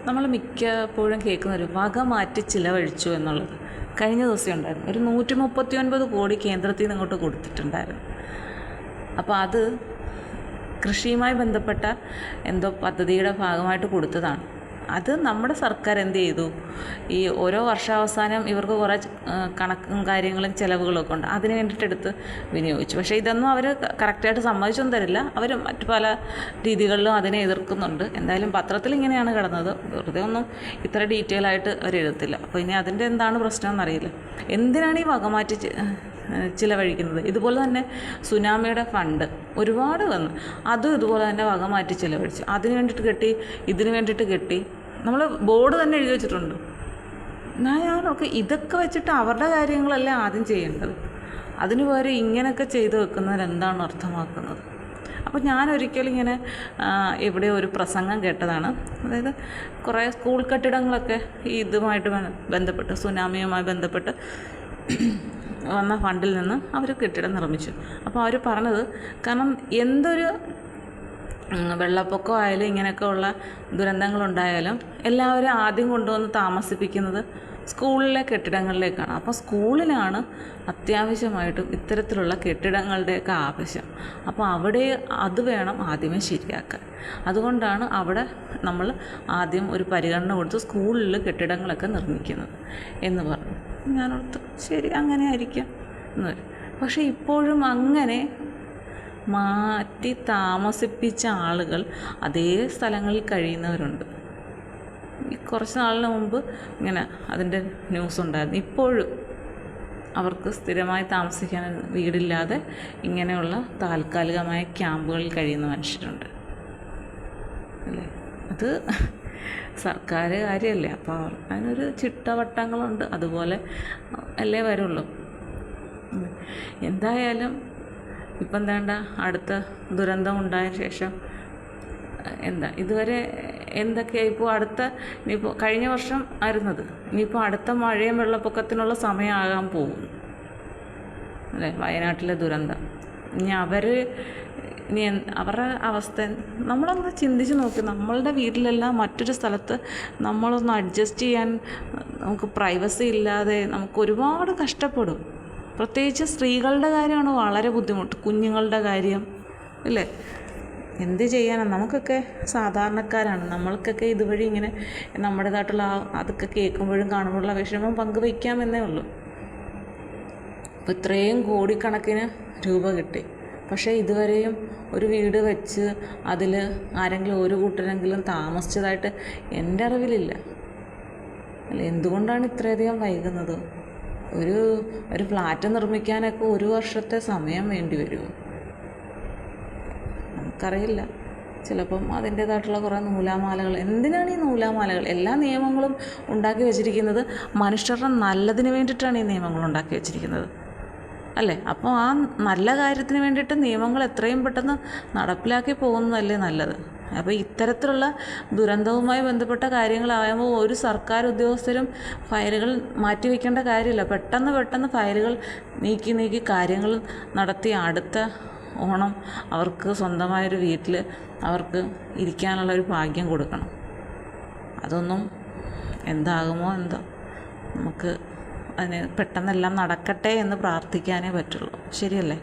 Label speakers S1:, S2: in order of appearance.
S1: നമ്മൾ മിക്കപ്പോഴും കേൾക്കുന്നൊരു വക മാറ്റി ചിലവഴിച്ചു എന്നുള്ളത്. കഴിഞ്ഞ ദിവസം ഉണ്ടായിരുന്നു, ഒരു 139 കോടി കേന്ദ്രത്തിൽ നിന്ന് ഇങ്ങോട്ട് കൊടുത്തിട്ടുണ്ടായിരുന്നു. അപ്പോൾ അത് കൃഷിയുമായി ബന്ധപ്പെട്ട എന്തോ പദ്ധതിയുടെ ഭാഗമായിട്ട് കൊടുത്തതാണ്. അത് നമ്മുടെ സർക്കാർ എന്ത് ചെയ്തു, ഈ ഓരോ വർഷാവസാനം ഇവർക്ക് കുറേ കണക്കും കാര്യങ്ങളും ചിലവുകളൊക്കെ ഉണ്ട്, അതിന് വേണ്ടിയിട്ടെടുത്ത് വിനിയോഗിച്ചു. പക്ഷേ ഇതൊന്നും അവർ കറക്റ്റായിട്ട് സമ്മതിച്ചൊന്നും തരില്ല. അവർ മറ്റു പല രീതികളിലും അതിനെ എതിർക്കുന്നുണ്ട്. എന്തായാലും പത്രത്തിൽ ഇങ്ങനെയാണ് കിടന്നത്, വെറുതെ ഒന്നും ഇത്ര ഡീറ്റെയിൽ ആയിട്ട് അവർ എഴുതത്തില്ല. അപ്പോൾ ഇനി അതിൻ്റെ എന്താണ് പ്രശ്നം എന്നറിയില്ല. എന്തിനാണ് ഈ വകമാറ്റി ചിലവഴിക്കുന്നത്? ഇതുപോലെ തന്നെ സുനാമിയുടെ ഫണ്ട് ഒരുപാട് വന്നു, അതും ഇതുപോലെ തന്നെ വകമാറ്റി ചിലവഴിച്ചു. അതിന് വേണ്ടിയിട്ട് കെട്ടി, ഇതിന് വേണ്ടിയിട്ട് കെട്ടി, നമ്മൾ ബോർഡ് തന്നെ എഴുതി വെച്ചിട്ടുണ്ട്. ഞാനൊക്കെ ഇതൊക്കെ വെച്ചിട്ട് അവരുടെ കാര്യങ്ങളല്ലേ ആദ്യം ചെയ്യേണ്ടത്. അതിന് പകരം ഇങ്ങനെയൊക്കെ ചെയ്തു വെക്കുന്നതിന് എന്താണ് അർത്ഥമാക്കുന്നത്? അപ്പോൾ ഞാനൊരിക്കലും ഇങ്ങനെ എവിടെയോ ഒരു പ്രസംഗം കേട്ടതാണ്. അതായത് കുറേ സ്കൂൾ കെട്ടിടങ്ങളൊക്കെ ഇതുമായിട്ട് ബന്ധപ്പെട്ട്, സുനാമിയുമായി ബന്ധപ്പെട്ട് വന്ന ഫണ്ടിൽ നിന്ന് അവർ കെട്ടിടം നിർമ്മിച്ചു. അപ്പോൾ അവർ പറഞ്ഞത്, കാരണം എന്തൊരു വെള്ളപ്പൊക്കം ആയാലും ഇങ്ങനെയൊക്കെ ഉള്ള ദുരന്തങ്ങളുണ്ടായാലും എല്ലാവരും ആദ്യം കൊണ്ടുവന്ന് താമസിപ്പിക്കുന്നത് സ്കൂളിലെ കെട്ടിടങ്ങളിലേക്കാണ്. അപ്പോൾ സ്കൂളിനാണ് അത്യാവശ്യമായിട്ടും ഇത്തരത്തിലുള്ള കെട്ടിടങ്ങളുടെയൊക്കെ ആവശ്യം. അപ്പോൾ അവിടെ അത് വേണം ആദ്യമേ ശരിയാക്കാൻ. അതുകൊണ്ടാണ് അവിടെ നമ്മൾ ആദ്യം ഒരു പരിഗണന കൊടുത്ത് സ്കൂളിൽ കെട്ടിടങ്ങളൊക്കെ നിർമ്മിക്കുന്നത് എന്ന് പറഞ്ഞു. ഞാനോർത്ത് ശരി, അങ്ങനെ ആയിരിക്കാം എന്ന് വരും. പക്ഷേ ഇപ്പോഴും അങ്ങനെ മാറ്റി താമസിപ്പിച്ച ആളുകൾ അതേ സ്ഥലങ്ങളിൽ കഴിയുന്നവരുണ്ട്. ഈ കുറച്ച് നാളിന് മുമ്പ് ഇങ്ങനെ അതിൻ്റെ ന്യൂസ് ഉണ്ടായിരുന്നു. ഇപ്പോഴും അവർക്ക് സ്ഥിരമായി താമസിക്കാൻ വീടില്ലാതെ ഇങ്ങനെയുള്ള താൽക്കാലികമായ ക്യാമ്പുകളിൽ കഴിയുന്ന മനുഷ്യരുണ്ട് അല്ലേ. അത് സർക്കാർ കാര്യമല്ലേ, അപ്പോൾ അതിനൊരു ചിട്ടവട്ടങ്ങളുണ്ട്, അതുപോലെ അല്ലേ വരുള്ളൂ. എന്തായാലും ഇപ്പം എന്താണ്ട അടുത്ത ദുരന്തം ഉണ്ടായ ശേഷം ഇതുവരെ എന്തൊക്കെയാണ് ഇപ്പോൾ ഇനിയിപ്പോൾ കഴിഞ്ഞ വർഷം ആയിരുന്നത്, ഇനിയിപ്പോൾ അടുത്ത മഴയും വെള്ളപ്പൊക്കത്തിനുള്ള സമയമാകാൻ പോകും അല്ലേ. വയനാട്ടിലെ ദുരന്തം ഇനി അവരുടെ അവസ്ഥ നമ്മളൊന്ന് ചിന്തിച്ച് നോക്കി. നമ്മളുടെ വീട്ടിലെല്ലാം മറ്റൊരു സ്ഥലത്ത് നമ്മളൊന്ന് അഡ്ജസ്റ്റ് ചെയ്യാൻ നമുക്ക് പ്രൈവസി ഇല്ലാതെ നമുക്ക് ഒരുപാട് കഷ്ടപ്പെടും. പ്രത്യേകിച്ച് സ്ത്രീകളുടെ കാര്യമാണ് വളരെ ബുദ്ധിമുട്ട്, കുഞ്ഞുങ്ങളുടെ കാര്യം ഇല്ലേ. എന്ത് ചെയ്യാനാണ്, നമുക്കൊക്കെ സാധാരണക്കാരാണ്, നമ്മൾക്കൊക്കെ ഇതുവഴി ഇങ്ങനെ നമ്മുടേതായിട്ടുള്ള അതൊക്കെ കേൾക്കുമ്പോഴും കാണുമ്പോഴുള്ള വിഷമം പങ്കുവയ്ക്കാമെന്നേ ഉള്ളൂ. അപ്പോൾ ഇത്രയും കോടിക്കണക്കിന് രൂപ കിട്ടി, പക്ഷേ ഇതുവരെയും ഒരു വീട് വെച്ച് അതിൽ ആരെങ്കിലും ഒരു കൂട്ടരെങ്കിലും താമസിച്ചതായിട്ട് എൻ്റെ അറിവിലില്ല അല്ല. എന്തുകൊണ്ടാണ് ഇത്രയധികം വൈകുന്നത്? ഒരു ഫ്ലാറ്റ് നിർമ്മിക്കാനൊക്കെ 1 വർഷത്തെ സമയം വേണ്ടി വരുമോ? നമുക്കറിയില്ല. ചിലപ്പം അതിൻ്റേതായിട്ടുള്ള കുറേ നൂലാമാലകൾ. എന്തിനാണ് ഈ നൂലാമാലകൾ? എല്ലാ നിയമങ്ങളും ഉണ്ടാക്കി വെച്ചിരിക്കുന്നത് മനുഷ്യരുടെ നല്ലതിന് വേണ്ടിയിട്ടാണ് ഈ നിയമങ്ങൾ ഉണ്ടാക്കി വെച്ചിരിക്കുന്നത് അല്ലേ. അപ്പോൾ ആ നല്ല കാര്യത്തിന് വേണ്ടിയിട്ട് നിയമങ്ങൾ എത്രയും പെട്ടെന്ന് നടപ്പിലാക്കി പോകുന്നതല്ലേ നല്ലത്. അപ്പോൾ ഇത്തരത്തിലുള്ള ദുരന്തവുമായി ബന്ധപ്പെട്ട കാര്യങ്ങളാകുമ്പോൾ ഒരു സർക്കാർ ഉദ്യോഗസ്ഥരും ഫയലുകൾ മാറ്റിവെക്കേണ്ട കാര്യമില്ല. പെട്ടെന്ന് ഫയലുകൾ നീക്കി കാര്യങ്ങൾ നടത്തി അടുത്ത ഓണം അവർക്ക് സ്വന്തമായൊരു വീട്ടിൽ അവർക്ക് ഇരിക്കാനുള്ളൊരു ഭാഗ്യം കൊടുക്കണം. അതൊന്നും എന്താകുമോ എന്തോ. നമുക്ക് അതിന് പെട്ടെന്നെല്ലാം നടക്കട്ടെ എന്ന് പ്രാർത്ഥിക്കാനേ പറ്റുള്ളൂ. ശരിയല്ലേ?